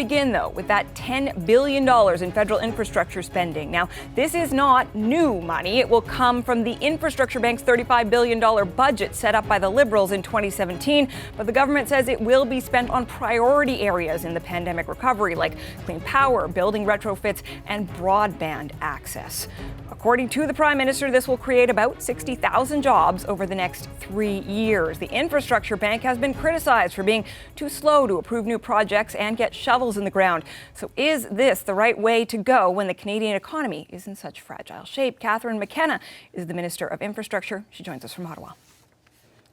begin, though, with that $10 billion in federal infrastructure spending. Now, this is not new money. It will come from the Infrastructure Bank's $35 billion budget set up by the Liberals in 2017. But the government says it will be spent on priority areas in the pandemic recovery, like clean power, building retrofits, and broadband access. According to the Prime Minister, this will create about 60,000 jobs over the next 3 years. The Infrastructure Bank has been criticized for being too slow to approve new projects and get shovels in the ground. So is this the right way to go when the Canadian economy is in such fragile shape? Catherine McKenna is the Minister of Infrastructure. She joins us from Ottawa.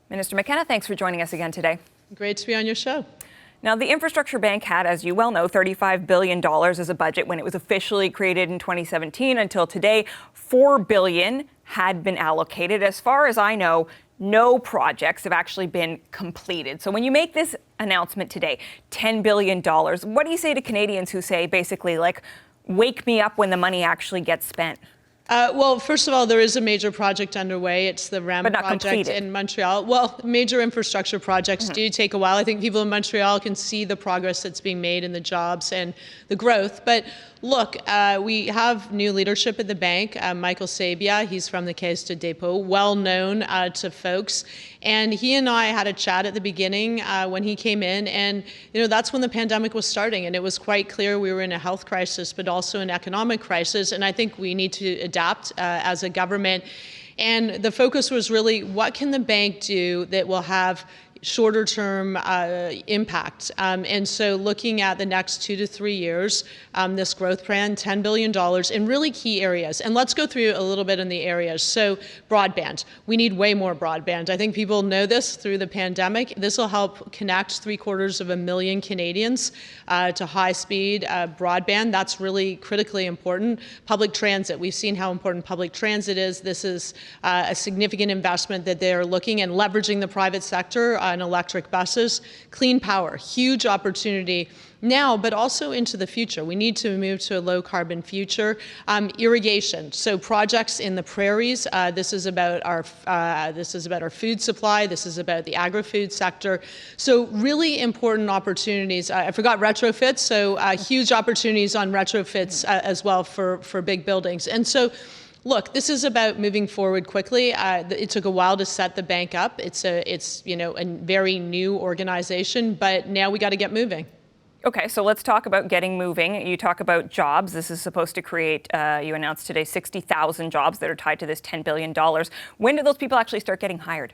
Minister McKenna, thanks for joining us again today. Great to be on your show. Now, the Infrastructure Bank had, as you well know, $35 billion as a budget when it was officially created in 2017. Until today, $4 billion had been allocated. As far as I know, no projects have actually been completed. So when you make this announcement today, $10 billion, what do you say to Canadians who say basically, like, wake me up when the money actually gets spent? Well, first of all, there is a major project underway. It's the REM project completed in Montreal. Well, major infrastructure projects do take a while. I think people in Montreal can see the progress that's being made in the jobs and the growth. But look, we have new leadership at the bank. Michael Sabia, he's from the Caisse de Dépôt, well known to folks. And he and I had a chat at the beginning when he came in. And, you know, that's when the pandemic was starting. And it was quite clear we were in a health crisis, but also an economic crisis. And I think we need to adapt as a government. And the focus was really, what can the bank do that will have shorter term impact? And so looking at the next 2 to 3 years, this growth plan, $10 billion in really key areas. And let's go through a little bit in the areas. So broadband, we need way more broadband. I think people know this through the pandemic. This will help connect 750,000 Canadians to high speed broadband. That's really critically important. Public transit, we've seen how important public transit is. This is a significant investment that they're looking and leveraging the private sector on electric buses. Clean power, huge opportunity now, but also into the future. We need to move to a low carbon future. Irrigation, so projects in the prairies. This is about our food supply. This is about the agri-food sector. So really important opportunities. I forgot retrofits. So huge opportunities on retrofits as well for big buildings. And so, look, this is about moving forward quickly. It took a while to set the bank up. It's a very new organization, but now we got to get moving. Okay, so let's talk about getting moving. You talk about jobs. This is supposed to create, you announced today, 60,000 jobs that are tied to this $10 billion. When do those people actually start getting hired?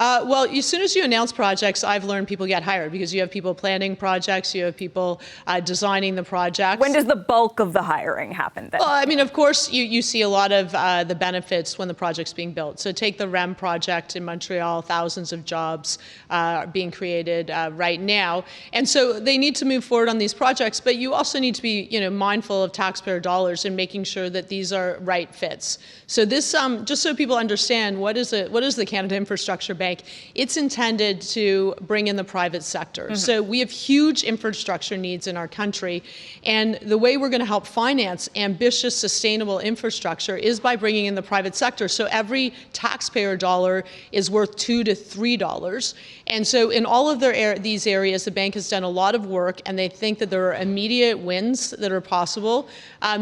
Well, as soon as you announce projects, I've learned people get hired because you have people planning projects, you have people designing the projects. When does the bulk of the hiring happen then? Well, I mean, of course, you see a lot of the benefits when the project's being built. So take the REM project in Montreal, thousands of jobs are being created right now. And so they need to move forward on these projects, but you also need to be, mindful of taxpayer dollars and making sure that these are right fits. So this, just so people understand, what is the Canada Infrastructure Bank? It's intended to bring in the private sector. Mm-hmm. So we have huge infrastructure needs in our country. And the way we're going to help finance ambitious, sustainable infrastructure is by bringing in the private sector. So every taxpayer dollar is worth $2 to $3. And so in all of these areas, the bank has done a lot of work, and they think that there are immediate wins that are possible.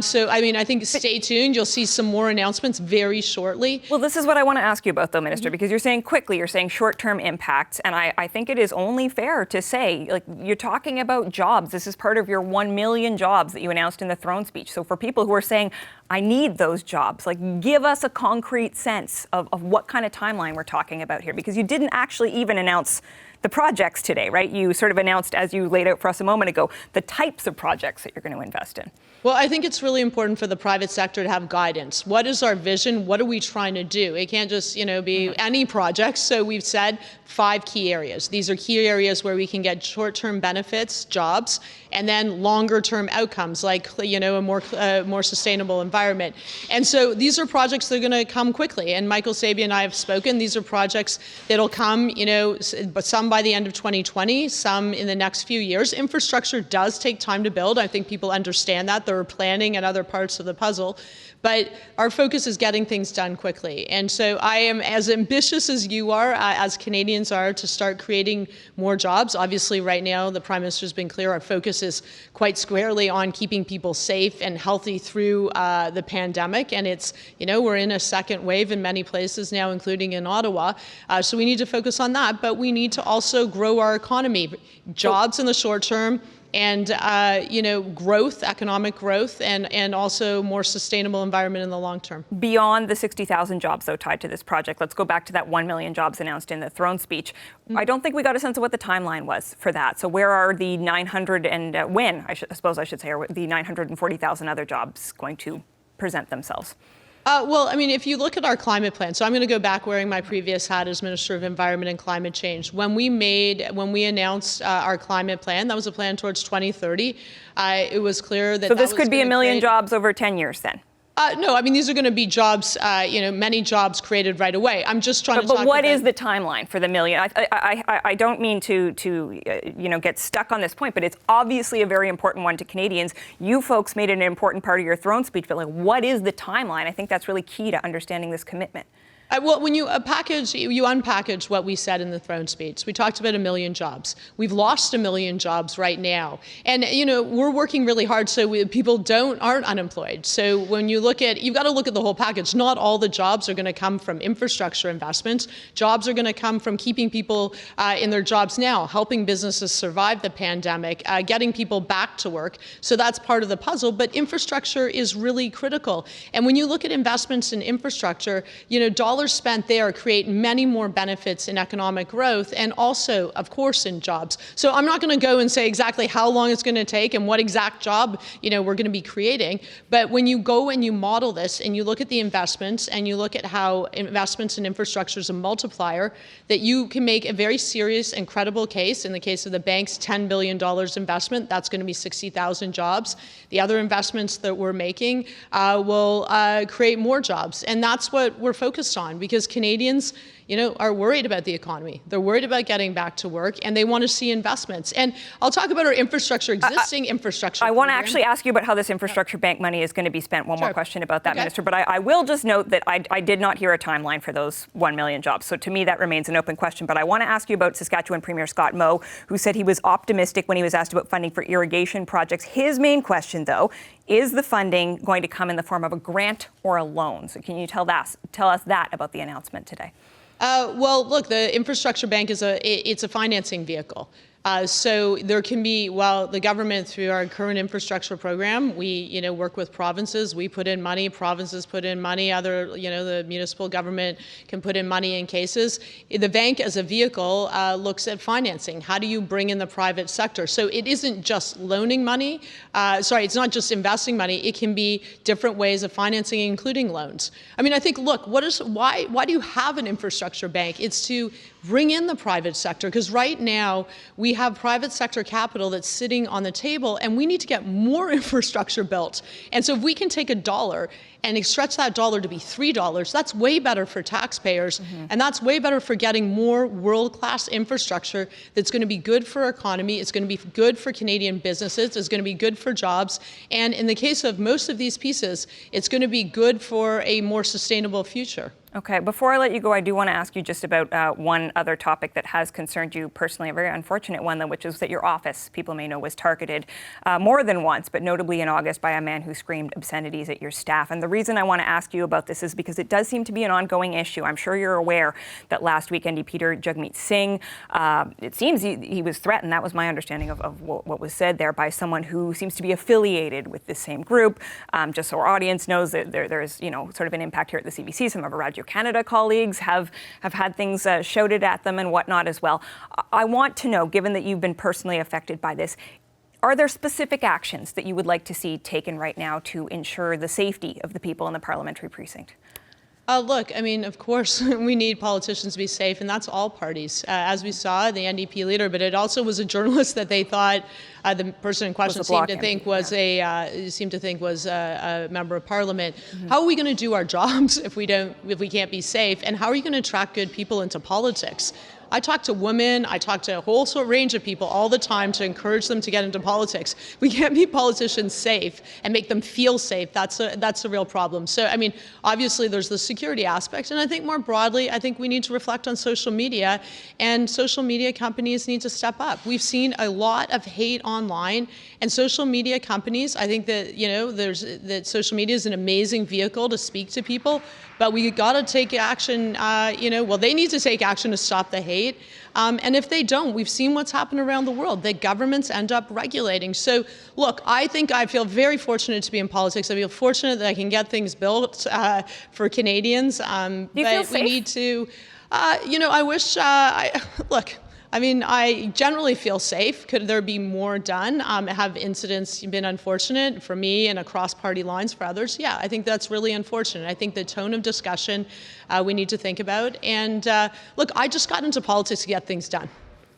So, I mean, I think stay tuned. You'll see some more announcements very shortly. Well, this is what I want to ask you about, though, Minister, because you're saying quickly, you're saying short-term impacts, and I think it is only fair to say, like, you're talking about jobs. This is part of your 1 million jobs that you announced in the throne speech. So for people who are saying, I need those jobs, like, give us a concrete sense of what kind of timeline we're talking about here, because you didn't actually even announce the projects today, right? You sort of announced, as you laid out for us a moment ago, the types of projects that you're going to invest in. Well, I think it's really important for the private sector to have guidance. What is our vision? What are we trying to do? It can't just, be any projects. So we've said 5 key areas. These are key areas where we can get short-term benefits, jobs, and then longer-term outcomes, like, a more sustainable environment. And so these are projects that are going to come quickly. And Michael Sabia and I have spoken. These are projects that'll come, but some some by the end of 2020, some in the next few years. Infrastructure does take time to build. I think people understand that. There are planning and other parts of the puzzle. But our focus is getting things done quickly. And so I am as ambitious as you are, as Canadians are, to start creating more jobs. Obviously, right now, the Prime Minister's been clear, our focus is quite squarely on keeping people safe and healthy through the pandemic. And it's, we're in a second wave in many places now, including in Ottawa. So we need to focus on that. But we need to also grow our economy. Jobs in the short term, and growth, economic growth, and also more sustainable environment in the long term. Beyond the 60,000 jobs, though, tied to this project, let's go back to that 1 million jobs announced in the throne speech. I don't think we got a sense of what the timeline was for that. So where are the 900 and when, I suppose I should say, are the 940,000 other jobs going to present themselves? If you look at our climate plan, so I'm going to go back wearing my previous hat as Minister of Environment and Climate Change. When we announced our climate plan, that was a plan towards 2030. It was clear that. So this could be 1 million jobs over 10 years then? No, these are going to be jobs, many jobs created right away. I'm just trying to talk about. But what is the timeline for the million? I don't mean to get stuck on this point, but it's obviously a very important one to Canadians. You folks made it an important part of your throne speech, but what is the timeline? I think that's really key to understanding this commitment. When you unpackage what we said in the throne speech, we talked about 1 million jobs. We've lost 1 million jobs right now. And, we're working really hard so people aren't unemployed. So when you've got to look at the whole package. Not all the jobs are going to come from infrastructure investments. Jobs are going to come from keeping people in their jobs now, helping businesses survive the pandemic, getting people back to work. So that's part of the puzzle. But infrastructure is really critical. And when you look at investments in infrastructure, dollars spent there create many more benefits in economic growth and also, of course, in jobs. So I'm not going to go and say exactly how long it's going to take and what exact job, we're going to be creating. But when you go and you model this and you look at the investments and you look at how investments in infrastructure is a multiplier, that you can make a very serious and credible case. In the case of the bank's $10 billion investment, that's going to be 60,000 jobs. The other investments that we're making will create more jobs. And that's what we're focused on. Because Canadians, are worried about the economy. They're worried about getting back to work, and they want to see investments. And I'll talk about our infrastructure, existing infrastructure. I want to actually ask you about how this infrastructure bank money is going to be spent. One more question about that, Minister. But I will just note that I did not hear a timeline for those 1 million jobs. So to me, that remains an open question. But I want to ask you about Saskatchewan Premier Scott Moe, who said he was optimistic when he was asked about funding for irrigation projects. His main question, though, is the funding going to come in the form of a grant or a loan? So can you tell us that about the announcement today? Look, the infrastructure bank is a financing vehicle. So there can be, the government, through our current infrastructure program, we, work with provinces. We put in money, provinces put in money, the municipal government can put in money in cases. The bank as a vehicle looks at financing. How do you bring in the private sector? So it isn't just loaning money. It's not just investing money. It can be different ways of financing, including loans. I think, look, why do you have an infrastructure bank? It's to bring in the private sector, because right now we have private sector capital that's sitting on the table, and we need to get more infrastructure built. And so if we can take $1 and stretch that dollar to be $3, that's way better for taxpayers, and that's way better for getting more world-class infrastructure that's going to be good for our economy, it's going to be good for Canadian businesses, it's going to be good for jobs, and in the case of most of these pieces, it's going to be good for a more sustainable future. Okay, before I let you go, I do want to ask you just about one other topic that has concerned you personally, a very unfortunate one, though, which is that your office, people may know, was targeted more than once, but notably in August by a man who screamed obscenities at your staff. And the reason I want to ask you about this is because it does seem to be an ongoing issue. I'm sure you're aware that last week ND Peter Jagmeet Singh, it seems he was threatened, that was my understanding of what was said there, by someone who seems to be affiliated with this same group. Just so our audience knows that there's sort of an impact here at the CBC. Some of our Radio Canada colleagues have had things shouted at them and whatnot as well. I want to know, given that you've been personally affected by this, are there specific actions that you would like to see taken right now to ensure the safety of the people in the parliamentary precinct? Look, of course, we need politicians to be safe, and that's all parties. As we saw, the NDP leader, but it also was a journalist that they thought the person in question seemed to think was a member of parliament. How are we going to do our jobs if we can't be safe? And how are you going to attract good people into politics? I talk to women, I talk to a whole range of people all the time to encourage them to get into politics. We can't make politicians safe and make them feel safe. That's a real problem. So, I mean, obviously there's the security aspect, and I think more broadly, I think we need to reflect on social media, and social media companies need to step up. We've seen a lot of hate online, and social media companies, I think that, that social media is an amazing vehicle to speak to people, but we got to take action, they need to take action to stop the hate. And if they don't, we've seen what's happened around the world, that governments end up regulating. So look, I think I feel very fortunate to be in politics. I feel fortunate that I can get things built for Canadians. Do you feel safe? We need to, I wish, I generally feel safe. Could there be more done? Have incidents been unfortunate for me and across party lines for others? Yeah, I think that's really unfortunate. I think the tone of discussion we need to think about. And look, I just got into politics to get things done.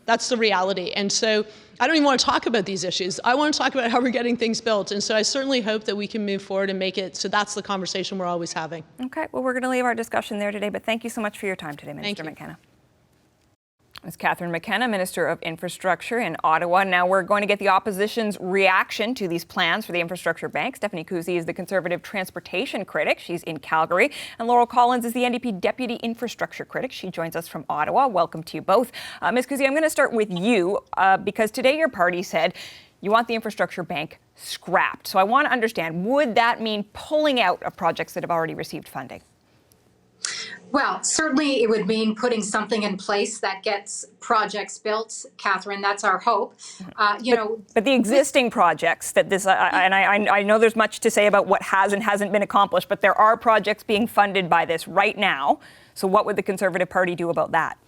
That's the reality. And so I don't even want to talk about these issues. I want to talk about how we're getting things built. And so I certainly hope that we can move forward and make it so that's the conversation we're always having. Okay, well, we're going to leave our discussion there today, but thank you so much for your time today, Minister McKenna. Ms. Catherine McKenna, Minister of Infrastructure in Ottawa. Now we're going to get the opposition's reaction to these plans for the infrastructure bank. Stephanie Kusi is the Conservative transportation critic. She's in Calgary. And Laurel Collins is the NDP Deputy Infrastructure critic. She joins us from Ottawa. Welcome to you both. Ms. Kusi, I'm going to start with you because today your party said you want the infrastructure bank scrapped. So I want to understand, would that mean pulling out of projects that have already received funding? Well, certainly it would mean putting something in place that gets projects built, Catherine. That's our hope. But the existing projects that this, I know there's much to say about what has and hasn't been accomplished, but there are projects being funded by this right now. So what would the Conservative Party do about that?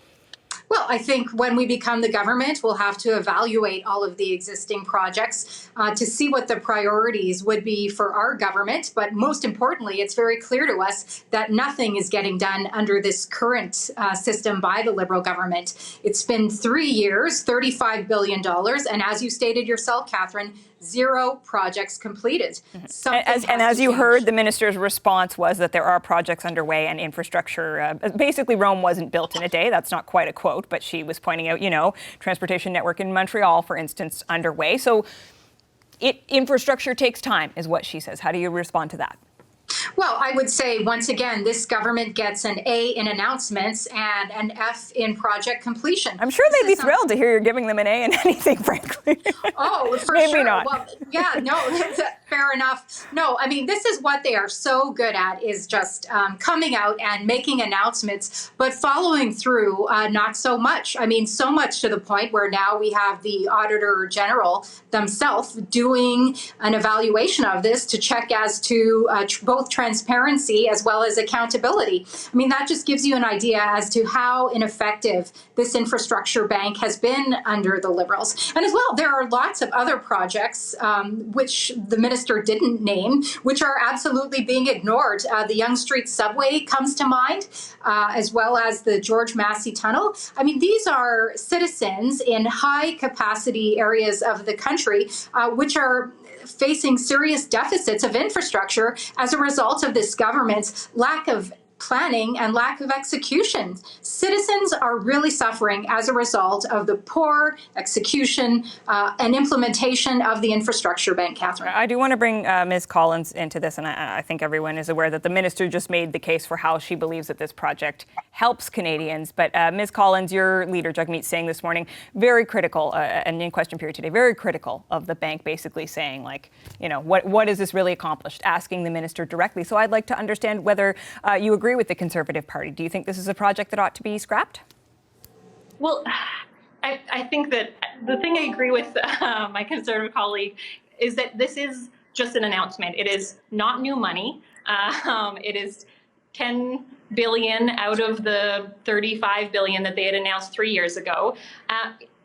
Well, I think when we become the government, we'll have to evaluate all of the existing projects to see what the priorities would be for our government. But most importantly, it's very clear to us that nothing is getting done under this current system by the Liberal government. It's been 3 years, $35 billion. And as you stated yourself, Catherine, 0 projects completed. As you heard, the minister's response was that there are projects underway and infrastructure. Basically, Rome wasn't built in a day. That's not quite a quote, but she was pointing out, transportation network in Montreal, for instance, underway. So infrastructure takes time, is what she says. How do you respond to that? Well, I would say, once again, this government gets an A in announcements and an F in project completion. I'm sure they'd be thrilled to hear you're giving them an A in anything, frankly. Oh, for Maybe sure. not. Well, yeah, no, fair enough. No, I mean, this is what they are so good at, is just coming out and making announcements, but following through, not so much. I mean, so much to the point where now we have the Auditor General themselves doing an evaluation of this to check as to both transparency as well as accountability. I mean, that just gives you an idea as to how ineffective this infrastructure bank has been under the Liberals. And as well, there are lots of other projects, which the minister didn't name, which are absolutely being ignored. The Yonge Street subway comes to mind, as well as the George Massey Tunnel. I mean, these are citizens in high capacity areas of the country, which are facing serious deficits of infrastructure as a result of this government's lack of planning and lack of execution. Citizens are really suffering as a result of the poor execution and implementation of the infrastructure bank, Catherine. I do want to bring Ms. Collins into this, and I think everyone is aware that the minister just made the case for how she believes that this project helps Canadians. But Ms. Collins, your leader, Jagmeet Singh, this morning, very critical, and in question period today, very critical of the bank, basically saying, what has this really accomplished? Asking the minister directly. So I'd like to understand whether you agree with the Conservative Party. Do you think this is a project that ought to be scrapped? Well, I think that the thing I agree with my Conservative colleague is that this is just an announcement. It is not new money. It is $10 billion out of the $35 billion that they had announced 3 years ago.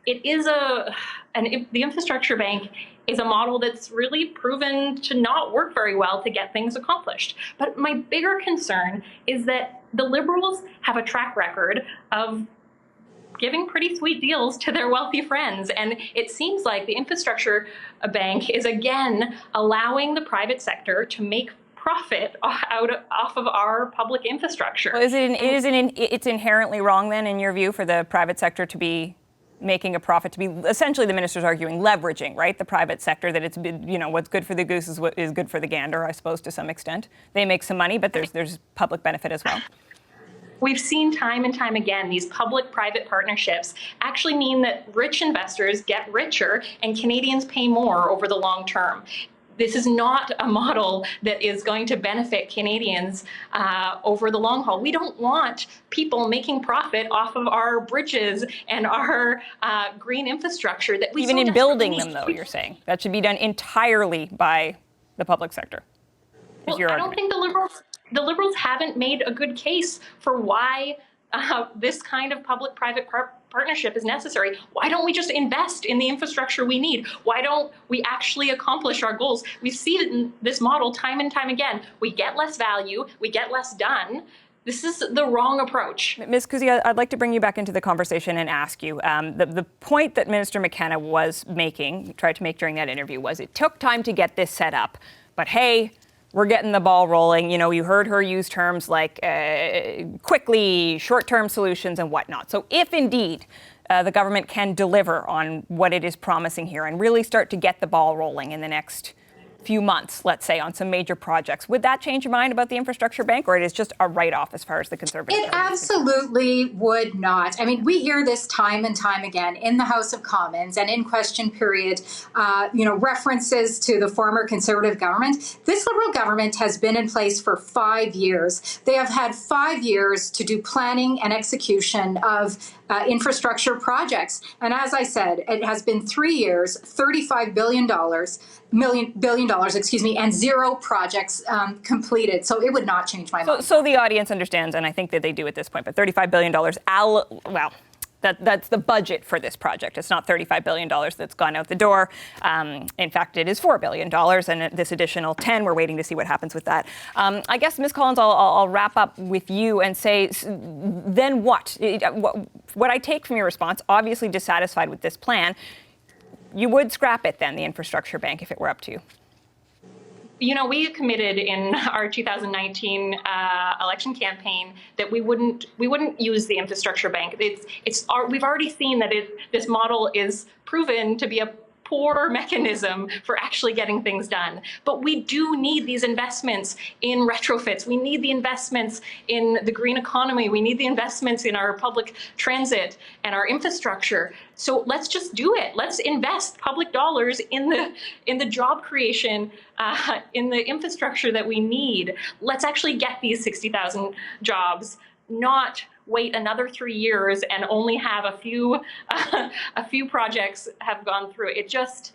It is the infrastructure bank is a model that's really proven to not work very well to get things accomplished. But my bigger concern is that the Liberals have a track record of giving pretty sweet deals to their wealthy friends. And it seems like the infrastructure bank is again allowing the private sector to make profit off of our public infrastructure. Well, it's inherently wrong then, in your view, for the private sector to be making a profit, to be essentially, the minister's arguing, leveraging, right, the private sector, that it's, what's good for the goose is what is good for the gander, I suppose, to some extent. They make some money, but there's public benefit as well. We've seen time and time again, these public-private partnerships actually mean that rich investors get richer and Canadians pay more over the long term. This is not a model that is going to benefit Canadians over the long haul. We don't want people making profit off of our bridges and our green infrastructure that we even in building them, though, you're saying that should be done entirely by the public sector. Well, I don't think the Liberals haven't made a good case for why this kind of public-private partnership is necessary. Why don't we just invest in the infrastructure we need? Why don't we actually accomplish our goals? We've seen this model time and time again. We get less value, we get less done. This is the wrong approach. Ms. Kusi, I'd like to bring you back into the conversation and ask you, the point that Minister McKenna was making, tried to make during that interview, was it took time to get this set up, but hey, we're getting the ball rolling. You heard her use terms like quickly, short-term solutions and whatnot. So if indeed the government can deliver on what it is promising here and really start to get the ball rolling in the next few months, let's say, on some major projects, would that change your mind about the infrastructure bank, or it is just a write-off as far as the Conservative? It absolutely would not. I mean, we hear this time and time again in the House of Commons and in question period, references to the former Conservative government. This Liberal government has been in place for 5 years. They have had 5 years to do planning and execution of infrastructure projects. And as I said, it has been 3 years, $35 billion, and 0 projects completed. So it would not change my mind. So the audience understands, and I think that they do at this point, but $35 billion, that's the budget for this project. It's not $35 billion that's gone out the door. In fact, it is $4 billion, and this additional 10, we're waiting to see what happens with that. I guess, Ms. Collins, I'll wrap up with you and say, then what? What I take from your response, obviously dissatisfied with this plan, you would scrap it then, the infrastructure bank, if it were up to you. We committed in our 2019 election campaign that we wouldn't use the infrastructure bank. We've already seen that this model is proven to be a poor mechanism for actually getting things done. But we do need these investments in retrofits. We need the investments in the green economy. We need the investments in our public transit and our infrastructure. So let's just do it. Let's invest public dollars in the job creation, in the infrastructure that we need. Let's actually get these 60,000 jobs, not wait another 3 years and only have a few projects have gone through. It just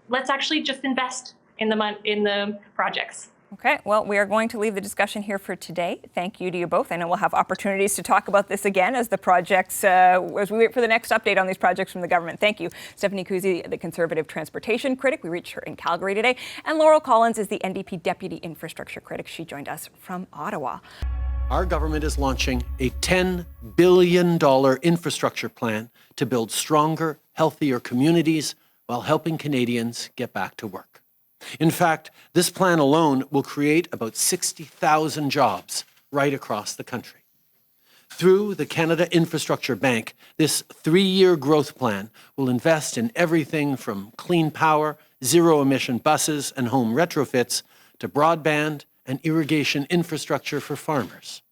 let's actually just invest in the projects. Okay, well, we are going to leave the discussion here for today. Thank you to you both. I know we'll have opportunities to talk about this again as the projects, as we wait for the next update on these projects from the government. Thank you. Stephanie Kusi, the Conservative transportation critic. We reached her in Calgary today. And Laurel Collins is the NDP deputy infrastructure critic. She joined us from Ottawa. Our government is launching a $10 billion infrastructure plan to build stronger, healthier communities while helping Canadians get back to work. In fact, this plan alone will create about 60,000 jobs right across the country. Through the Canada Infrastructure Bank, this 3-year growth plan will invest in everything from clean power, zero-emission buses and home retrofits to broadband and irrigation infrastructure for farmers.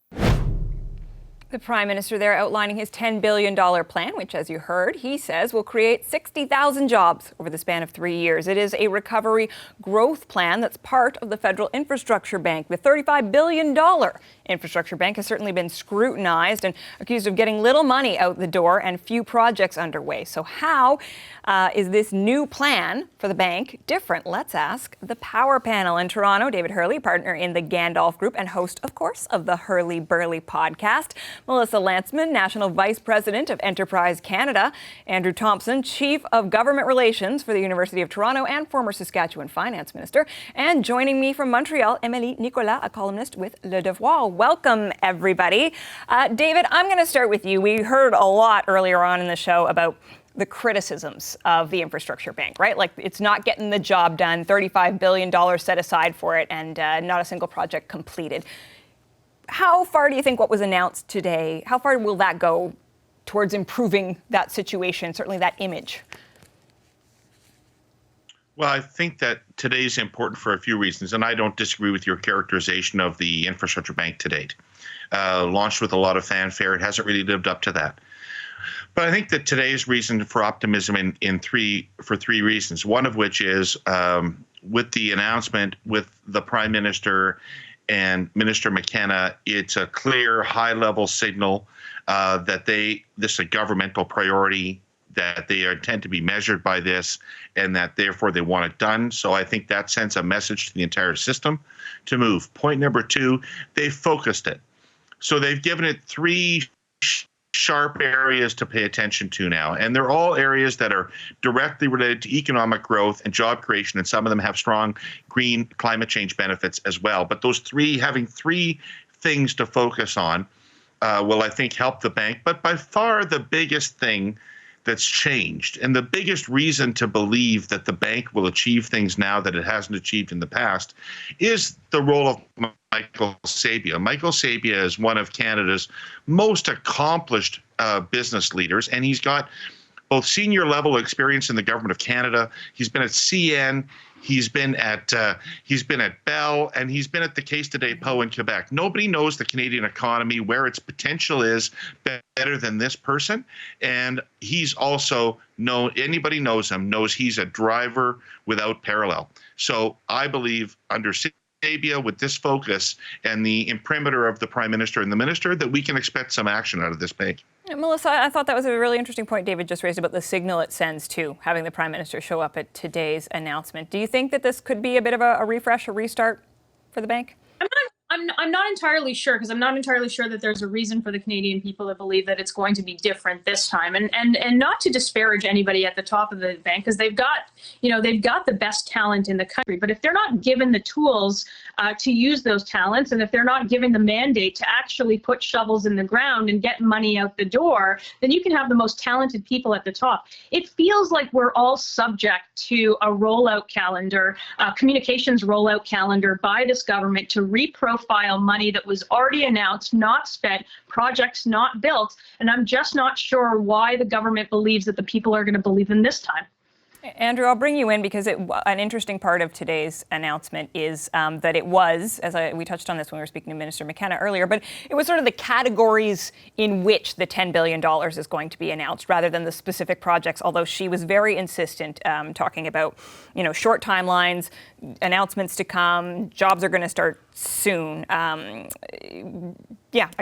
The Prime Minister there outlining his $10 billion plan, which, as you heard, he says will create 60,000 jobs over the span of 3 years. It is a recovery growth plan that's part of the Federal Infrastructure Bank. The $35 billion Infrastructure Bank has certainly been scrutinized and accused of getting little money out the door and few projects underway. So how is this new plan for the bank different? Let's ask the Power Panel in Toronto. David Hurley, partner in the Gandalf Group and host, of course, of the Hurley Burley podcast. Melissa Lantzman, National Vice President of Enterprise Canada. Andrew Thompson, Chief of Government Relations for the University of Toronto and former Saskatchewan Finance Minister. And joining me from Montreal, Émilie Nicolas, a columnist with Le Devoir. Welcome, everybody. David, I'm going to start with you. We heard a lot earlier on in the show about the criticisms of the infrastructure bank, right? Like, it's not getting the job done, $35 billion set aside for it, and not a single project completed. How far do you think what was announced today, how far will that go towards improving that situation, certainly that image? Well, I think that today is important for a few reasons, and I don't disagree with your characterization of the infrastructure bank to date. Launched with a lot of fanfare, it hasn't really lived up to that. But I think that today's reason for optimism for three reasons. One of which is with the announcement with the Prime Minister and Minister McKenna, it's a clear, high-level signal that this is a governmental priority, that they intend to be measured by this, and that therefore they want it done. So I think that sends a message to the entire system to move. Point number two, they've focused it. So they've given it three sharp areas to pay attention to now. And they're all areas that are directly related to economic growth and job creation, and some of them have strong green climate change benefits as well. But those having three things to focus on will, I think, help the bank. But by far the biggest thing that's changed, and the biggest reason to believe that the bank will achieve things now that it hasn't achieved in the past, is the role of Michael Sabia. Michael Sabia is one of Canada's most accomplished business leaders, and he's got both senior level experience in the government of Canada. He's been at CN, he's been at Bell, and he's been at the Caisse de dépôt in Quebec. Nobody knows the Canadian economy, where its potential is, better than this person. And he's also known, anybody knows him, knows he's a driver without parallel. So I believe under Sabia, with this focus and the imprimatur of the Prime Minister and the Minister, that we can expect some action out of this bank. Yeah, Melissa, I thought that was a really interesting point David just raised about the signal it sends too, having the Prime Minister show up at today's announcement. Do you think that this could be a bit of a refresh, a restart for the bank? I'm not entirely sure, because I'm not entirely sure that there's a reason for the Canadian people to believe that it's going to be different this time. And not to disparage anybody at the top of the bank, because they've got the best talent in the country. But if they're not given the tools to use those talents, and if they're not given the mandate to actually put shovels in the ground and get money out the door, then you can have the most talented people at the top. It feels like we're all subject to a rollout calendar, communications rollout calendar by this government to reprofile money that was already announced, not spent, projects not built. And I'm just not sure why the government believes that the people are going to believe them this time. Andrew, I'll bring you in because an interesting part of today's announcement is that it was, we touched on this when we were speaking to Minister McKenna earlier, but it was sort of the categories in which the $10 billion is going to be announced rather than the specific projects, although she was very insistent talking about, short timelines, announcements to come, jobs are going to start soon. I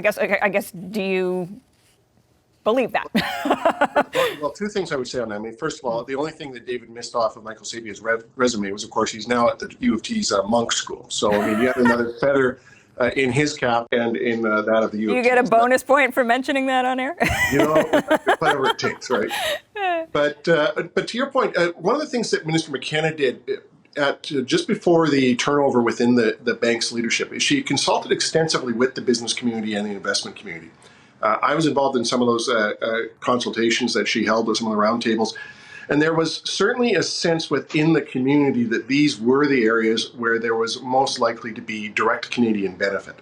guess, do you believe that? Well, two things I would say on that. I mean, first of all, the only thing that David missed off of Michael Sabia's resume was, of course, he's now at the U of T's Monk School. So, I mean, you have another feather in his cap and in that of the U of T. You get a bonus point for mentioning that on air? Whatever it takes, right? But to your point, one of the things that Minister McKenna did just before the turnover within the bank's leadership is she consulted extensively with the business community and the investment community. I was involved in some of those consultations that she held with some of the roundtables, and there was certainly a sense within the community that these were the areas where there was most likely to be direct Canadian benefit,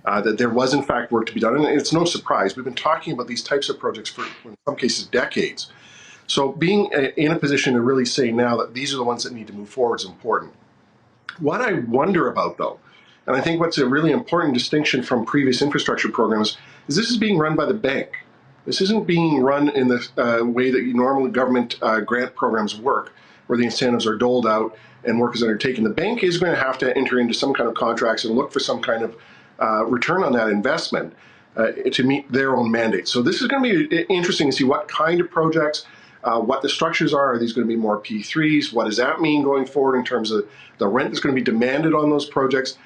that there was in fact work to be done. And it's no surprise. We've been talking about these types of projects for, in some cases, decades. So being in a position to really say now that these are the ones that need to move forward is important. What I wonder about, though, and I think what's a really important distinction from previous infrastructure programs is this is being run by the bank. This isn't being run in the way that normally government grant programs work, where the incentives are doled out and work is undertaken. The bank is going to have to enter into some kind of contracts and look for some kind of return on that investment to meet their own mandate. So this is going to be interesting to see what kind of projects, what the structures are. Are these going to be more P3s? What does that mean going forward in terms of the rent that's going to be demanded on those projects?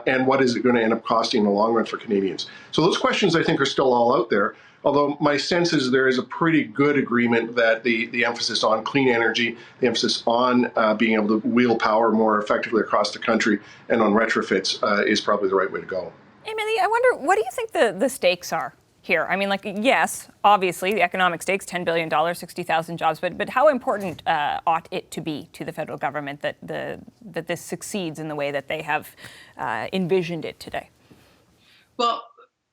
And what is it going to end up costing in the long run for Canadians? So those questions, I think, are still all out there, although my sense is there is a pretty good agreement that the emphasis on clean energy, the emphasis on being able to wheel power more effectively across the country and on retrofits is probably the right way to go. Emily, I wonder, what do you think the stakes are here? I mean, like, yes, obviously the economic stakes, $10 billion, 60,000 jobs, but how important ought it to be to the federal government that this succeeds in the way that they have envisioned it today? Well,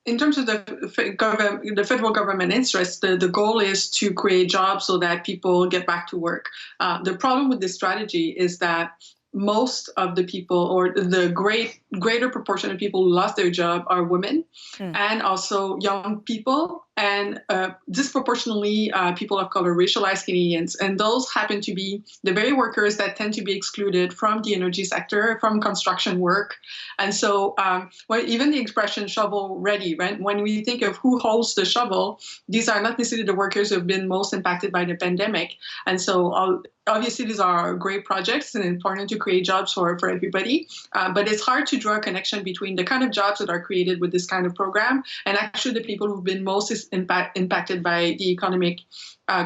in terms of the federal government interest, the goal is to create jobs so that people get back to work. The problem with this strategy is that most of the people, or the greater proportion of people who lost their job, are women and also young people, and disproportionately people of color, racialized Canadians. And those happen to be the very workers that tend to be excluded from the energy sector, from construction work. And so even the expression shovel ready, right? When we think of who holds the shovel, these are not necessarily the workers who have been most impacted by the pandemic. And so obviously, these are great projects and important to create jobs for everybody. But it's hard to draw a connection between the kind of jobs that are created with this kind of program and actually the people who've been most impacted by the economic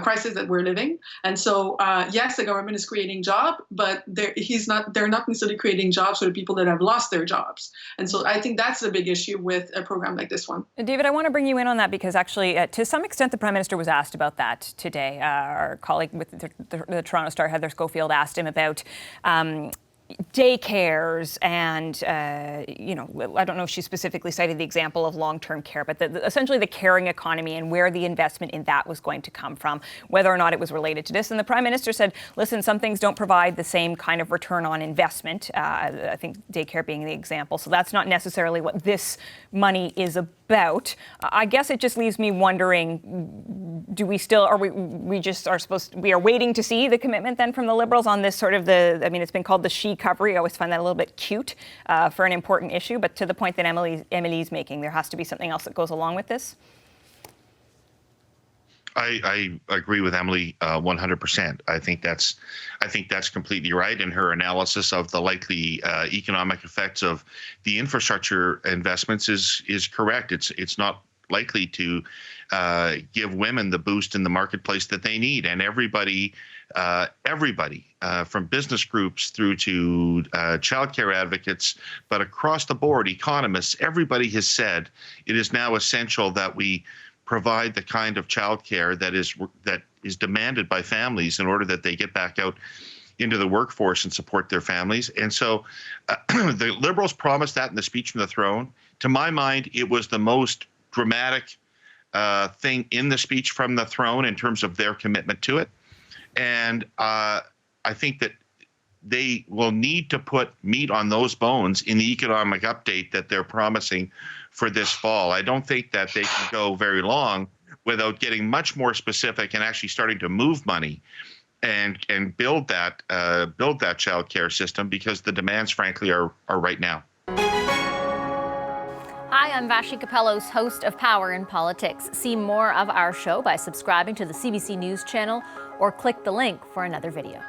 crisis that we're living. And so, yes, the government is creating jobs, but they're not necessarily creating jobs for the people that have lost their jobs. And so I think that's the big issue with a program like this one. David, I want to bring you in on that because actually, to some extent, the Prime Minister was asked about that today. Our colleague with the Toronto Star, Heather Schofield, asked him about daycares and, I don't know if she specifically cited the example of long-term care, but essentially the caring economy and where the investment in that was going to come from, whether or not it was related to this. And the Prime Minister said, listen, some things don't provide the same kind of return on investment. I think daycare being the example. So that's not necessarily what this money is about. I guess it just leaves me wondering, do we still, are we are waiting to see the commitment then from the Liberals on this sort of it's been called the she-covery. I always find that a little bit cute for an important issue, but to the point that Emily's making, there has to be something else that goes along with this. I agree with Emily 100%. I think that's completely right, and her analysis of the likely economic effects of the infrastructure investments is correct. It's not likely to give women the boost in the marketplace that they need, and everybody from business groups through to childcare advocates, but across the board, economists, everybody has said it is now essential that we provide the kind of childcare that is demanded by families in order that they get back out into the workforce and support their families. And so the Liberals promised that in the speech from the throne. To my mind, it was the most dramatic thing in the speech from the throne in terms of their commitment to it. And I think that they will need to put meat on those bones in the economic update that they're promising for this fall. I don't think that they can go very long without getting much more specific and actually starting to move money and build that child care system, because the demands, frankly, are right now. Hi, I'm Vashi Capellos, host of Power in Politics. See more of our show by subscribing to the CBC News channel or click the link for another video.